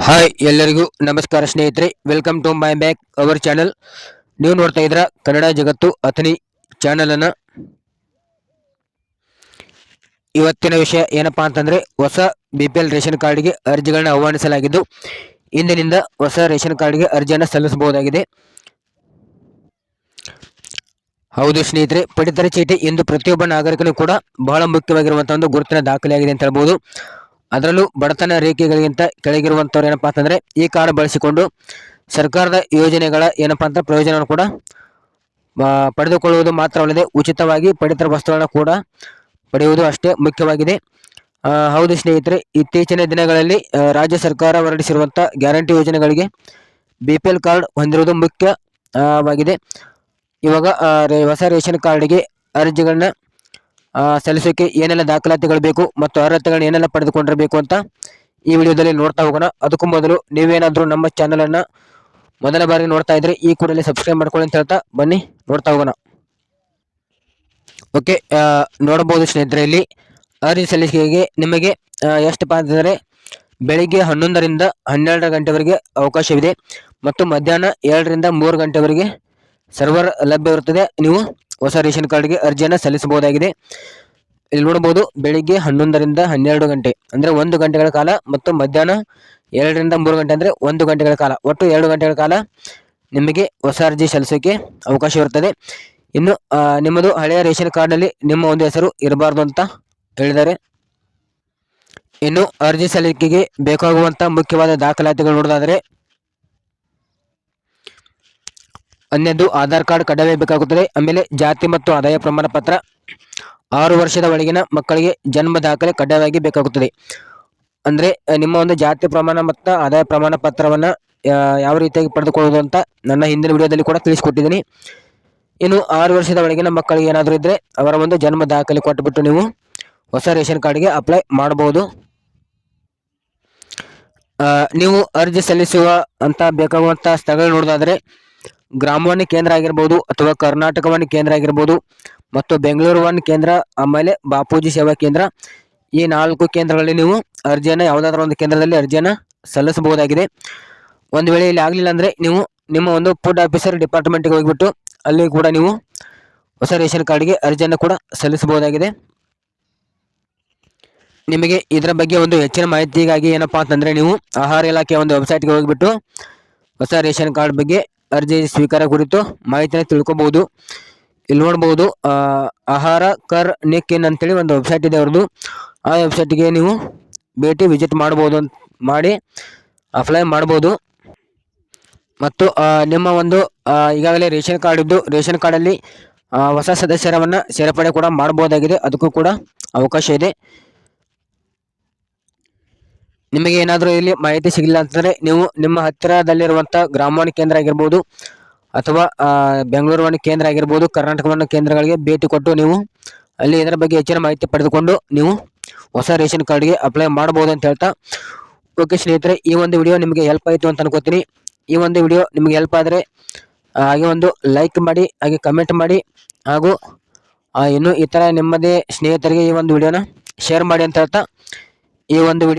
Hi ಎಲ್ಲರಿಗೂ ನಮಸ್ಕಾರ ಸ್ನೇಹಿತರೆ, welcome to my back our channel. ನೀವು ನೋಡ್ತಾ ಇದ್ರ ಕನ್ನಡ ಜಗತ್ತು ಅಥಣಿ ಚಾನಲ್ ಅನ್ನ. ಇವತ್ತಿನ ವಿಷಯ ಏನಪ್ಪಾ ಅಂತಂದ್ರೆ, ಹೊಸ BPL ರೇಷನ್ ಕಾರ್ಡ್ಗೆ ಅರ್ಜಿಗಳನ್ನ ಆಹ್ವಾನಿಸಲಾಗಿದ್ದು, ಇಂದಿನಿಂದ ಹೊಸ ರೇಷನ್ ಕಾರ್ಡ್ಗೆ ಅರ್ಜಿಯನ್ನು ಸಲ್ಲಿಸಬಹುದಾಗಿದೆ. ಹೌದು ಸ್ನೇಹಿತರೆ, ಪಡಿತರ ಚೀಟಿ ಎಂದು ಪ್ರತಿಯೊಬ್ಬ ನಾಗರಿಕನು ಕೂಡ ಬಹಳ ಮುಖ್ಯವಾಗಿರುವಂತಹ ಒಂದು ಗುರುತಿನ ದಾಖಲೆಯಾಗಿದೆ ಅಂತ ಹೇಳ್ಬೋದು. ಅದರಲ್ಲೂ ಬಡತನ ರೇಖೆಗಳಿಗಿಂತ ಕೆಳಗಿರುವಂಥವ್ರು ಏನಪ್ಪಾ ಅಂತಂದ್ರೆ ಈ ಕಾರ್ಡ್ ಬಳಸಿಕೊಂಡು ಸರ್ಕಾರದ ಯೋಜನೆಗಳ ಏನಪ್ಪಾ ಅಂತ ಪ್ರಯೋಜನವನ್ನು ಕೂಡ ಪಡೆದುಕೊಳ್ಳುವುದು ಮಾತ್ರವಲ್ಲದೆ ಉಚಿತವಾಗಿ ಪಡಿತರ ವಸ್ತುಗಳನ್ನು ಕೂಡ ಪಡೆಯುವುದು ಅಷ್ಟೇ ಮುಖ್ಯವಾಗಿದೆ. ಹೌದು ಸ್ನೇಹಿತರೆ, ಇತ್ತೀಚಿನ ದಿನಗಳಲ್ಲಿ ರಾಜ್ಯ ಸರ್ಕಾರ ಹೊರಡಿಸಿರುವಂತಹ ಗ್ಯಾರಂಟಿ ಯೋಜನೆಗಳಿಗೆ BPL ಕಾರ್ಡ್ ಹೊಂದಿರುವುದು ಮುಖ್ಯವಾಗಿದೆ. ಇವಾಗ ಹೊಸ ರೇಷನ್ ಕಾರ್ಡ್ಗೆ ಅರ್ಜಿಗಳನ್ನ ಸಲ್ಲಿಸೋಕೆ ಏನೆಲ್ಲ ದಾಖಲಾತಿಗಳು ಬೇಕು ಮತ್ತು ಅರ್ಹತೆಗಳನ್ನ ಏನೆಲ್ಲ ಪಡೆದುಕೊಂಡಿರಬೇಕು ಅಂತ ಈ ವಿಡಿಯೋದಲ್ಲಿ ನೋಡ್ತಾ ಹೋಗೋಣ. ಅದಕ್ಕೂ ಮೊದಲು ನೀವೇನಾದ್ರೂ ನಮ್ಮ ಚಾನಲ್ ಅನ್ನ ಮೊದಲ ಬಾರಿಗೆ ನೋಡ್ತಾ ಇದ್ರೆ ಈ ಕೂಡಲೇ ಸಬ್ಸ್ಕ್ರೈಬ್ ಮಾಡ್ಕೊಳ್ಳಿ ಅಂತ ಹೇಳ್ತಾ ಬನ್ನಿ ನೋಡ್ತಾ ಹೋಗೋಣ. ಓಕೆ, ನೋಡಬಹುದು ಸ್ನೇಹಿತರೆ, ಇಲ್ಲಿ ಅರ್ಜಿ ಸಲ್ಲಿಕೆಗೆ ನಿಮಗೆ ಎಷ್ಟಪ್ಪ ಅಂತಂದರೆ ಬೆಳಿಗ್ಗೆ 11ರಿಂದ 12 ಗಂಟೆವರೆಗೆ ಅವಕಾಶವಿದೆ ಮತ್ತು ಮಧ್ಯಾಹ್ನ 2ರಿಂದ 3 ಗಂಟೆವರೆಗೆ ಸರ್ವರ್ ಲಭ್ಯವಿರುತ್ತದೆ. ನೀವು ಹೊಸ ರೇಷನ್ ಕಾರ್ಡ್ಗೆ ಅರ್ಜಿಯನ್ನು ಸಲ್ಲಿಸಬಹುದಾಗಿದೆ. ಇಲ್ಲಿ ನೋಡಬಹುದು, ಬೆಳಿಗ್ಗೆ 11ರಿಂದ 12 ಗಂಟೆ ಅಂದರೆ 1 ಗಂಟೆಗಳ ಕಾಲ ಮತ್ತು ಮಧ್ಯಾಹ್ನ 2ರಿಂದ 3 ಗಂಟೆ ಅಂದರೆ 1 ಗಂಟೆಗಳ ಕಾಲ, ಒಟ್ಟು 2 ಗಂಟೆಗಳ ಕಾಲ ನಿಮಗೆ ಹೊಸ ಅರ್ಜಿ ಸಲ್ಲಿಸೋಕೆ ಅವಕಾಶವಿರುತ್ತದೆ. ಇನ್ನು ನಿಮ್ಮದು ಹಳೆಯ ರೇಷನ್ ಕಾರ್ಡ್ನಲ್ಲಿ ನಿಮ್ಮ ಒಂದು ಹೆಸರು ಇರಬಾರ್ದು ಅಂತ ಹೇಳಿದ್ದಾರೆ. ಇನ್ನು ಅರ್ಜಿ ಸಲ್ಲಿಕೆಗೆ ಬೇಕಾಗುವಂಥ ಮುಖ್ಯವಾದ ದಾಖಲಾತಿಗಳು ನೋಡೋದಾದರೆ, अन्यದ್ದು ಆಧಾರ್ ಕಾರ್ಡ್ ಕಡ್ಡಾಯ ಬೇಕಾಗುತ್ತದೆ. ಆಮೇಲೆ ಜಾತಿ ಮತ್ತು ಆದಾಯ ಪ್ರಮಾಣ ಪತ್ರ, 6 ವರ್ಷದ ಒಳಗಿನ ಮಕ್ಕಳಿಗೆ ಜನ್ಮ ದಾಖಲೆ ಕಡ್ಡಾಯವಾಗಿ ಬೇಕಾಗುತ್ತದೆ. ಅಂದರೆ ನಿಮ್ಮ ಒಂದು ಜಾತಿ ಪ್ರಮಾಣ ಮತ್ತು ಆದಾಯ ಪ್ರಮಾಣ ಪತ್ರವನ್ನು ಯಾವ ರೀತಿಯಾಗಿ ಪಡೆದುಕೊಳ್ಳುವುದು ಅಂತ ನನ್ನ ಹಿಂದಿನ ವಿಡಿಯೋದಲ್ಲಿ ಕೂಡ ತಿಳಿಸಿಕೊಟ್ಟಿದ್ದೀನಿ. ಇನ್ನು 6 ವರ್ಷದ ಒಳಗಿನ ಮಕ್ಕಳಿಗೆ ಏನಾದರೂ ಇದ್ದರೆ ಅವರ ಒಂದು ಜನ್ಮ ದಾಖಲೆ ಕೊಟ್ಟುಬಿಟ್ಟು ನೀವು ಹೊಸ ರೇಷನ್ ಕಾರ್ಡ್ಗೆ ಅಪ್ಲೈ ಮಾಡಬಹುದು. ನೀವು ಅರ್ಜಿ ಸಲ್ಲಿಸುವ ಅಂತ ಬೇಕಾಗುವಂಥ ಸ್ಥಳಗಳು ನೋಡೋದಾದರೆ, ಗ್ರಾಮವಾಣಿ ಕೇಂದ್ರ ಆಗಿರ್ಬೋದು ಅಥವಾ ಕರ್ನಾಟಕವಾಣಿ ಕೇಂದ್ರ ಆಗಿರ್ಬೋದು ಮತ್ತು ಬೆಂಗಳೂರು ವಾಣಿ ಕೇಂದ್ರ, ಆಮೇಲೆ ಬಾಪೂಜಿ ಸೇವಾ ಕೇಂದ್ರ, ಈ 4 ಕೇಂದ್ರಗಳಲ್ಲಿ ನೀವು ಅರ್ಜಿಯನ್ನು ಯಾವುದಾದ್ರೂ ಒಂದು ಕೇಂದ್ರದಲ್ಲಿ ಅರ್ಜಿಯನ್ನು ಸಲ್ಲಿಸಬಹುದಾಗಿದೆ. ಒಂದು ವೇಳೆ ಇಲ್ಲಿ ಆಗಲಿಲ್ಲ ಅಂದರೆ ನೀವು ನಿಮ್ಮ ಒಂದು ಫುಡ್ ಆಫೀಸರ್ ಡಿಪಾರ್ಟ್ಮೆಂಟ್ಗೆ ಹೋಗಿಬಿಟ್ಟು ಅಲ್ಲಿ ಕೂಡ ನೀವು ಹೊಸ ರೇಷನ್ ಕಾರ್ಡ್ಗೆ ಅರ್ಜಿಯನ್ನು ಕೂಡ ಸಲ್ಲಿಸಬಹುದಾಗಿದೆ. ನಿಮಗೆ ಇದರ ಬಗ್ಗೆ ಒಂದು ಹೆಚ್ಚಿನ ಮಾಹಿತಿಗಾಗಿ ಏನಪ್ಪಾ ಅಂತಂದರೆ ನೀವು ಆಹಾರ ಇಲಾಖೆಯ ಒಂದು ವೆಬ್ಸೈಟ್ಗೆ ಹೋಗಿಬಿಟ್ಟು ಹೊಸ ರೇಷನ್ ಕಾರ್ಡ್ ಬಗ್ಗೆ ಅರ್ಜಿ ಸ್ವೀಕಾರ ಕುರಿತು ಮಾಹಿತಿಯನ್ನು ತಿಳ್ಕೊಬಹುದು. ಇಲ್ಲಿ ನೋಡ್ಬೋದು, ಆಹಾರ ಕರ್ ನಿಕ್-ಇನ್ ಅಂತೇಳಿ ಒಂದು ವೆಬ್ಸೈಟ್ ಇದೆ ಅವ್ರದ್ದು. ಆ ವೆಬ್ಸೈಟ್ಗೆ ನೀವು ವಿಸಿಟ್ ಮಾಡ್ಬೋದು, ಮಾಡಿ ಅಪ್ಲೈ ಮಾಡ್ಬೋದು. ಮತ್ತು ನಿಮ್ಮ ಒಂದು ಈಗಾಗಲೇ ರೇಷನ್ ಕಾರ್ಡ್ ಇದ್ದು ರೇಷನ್ ಕಾರ್ಡಲ್ಲಿ ಹೊಸ ಸದಸ್ಯರವನ್ನು ಸೇರ್ಪಡೆ ಕೂಡ ಮಾಡ್ಬೋದಾಗಿದೆ, ಅದಕ್ಕೂ ಕೂಡ ಅವಕಾಶ ಇದೆ. ನಿಮಗೆ ಏನಾದರೂ ಇಲ್ಲಿ ಮಾಹಿತಿ ಸಿಗಲಿಲ್ಲ ಅಂತಂದರೆ ನೀವು ನಿಮ್ಮ ಹತ್ತಿರದಲ್ಲಿರುವಂಥ ಗ್ರಾಮವಾಣಿ ಕೇಂದ್ರ ಆಗಿರ್ಬೋದು ಅಥವಾ ಬೆಂಗಳೂರು ವಾಣಿ ಕೇಂದ್ರ ಆಗಿರ್ಬೋದು, ಕರ್ನಾಟಕ ವಾಣಿ ಕೇಂದ್ರಗಳಿಗೆ ಭೇಟಿ ಕೊಟ್ಟು ನೀವು ಅಲ್ಲಿ ಇದರ ಬಗ್ಗೆ ಹೆಚ್ಚಿನ ಮಾಹಿತಿ ಪಡೆದುಕೊಂಡು ನೀವು ಹೊಸ ರೇಷನ್ ಕಾರ್ಡ್ಗೆ ಅಪ್ಲೈ ಮಾಡ್ಬೋದು ಅಂತ ಹೇಳ್ತಾ, ಓಕೆ ಸ್ನೇಹಿತರೆ, ಈ ಒಂದು ವಿಡಿಯೋ ನಿಮಗೆ ಹೆಲ್ಪ್ ಆಯಿತು ಅಂತ ಅನ್ಕೋತೀನಿ. ಈ ಒಂದು ವಿಡಿಯೋ ನಿಮಗೆ ಹೆಲ್ಪ್ ಆದರೆ ಹಾಗೆ ಒಂದು ಲೈಕ್ ಮಾಡಿ, ಹಾಗೆ ಕಮೆಂಟ್ ಮಾಡಿ, ಹಾಗೂ ಇನ್ನು ಈ ಥರ ನಿಮ್ಮದೇ ಸ್ನೇಹಿತರಿಗೆ ಈ ಒಂದು ವಿಡಿಯೋನ ಶೇರ್ ಮಾಡಿ ಅಂತ ಹೇಳ್ತಾ ಈ ಒಂದು ವಿಡಿಯೋ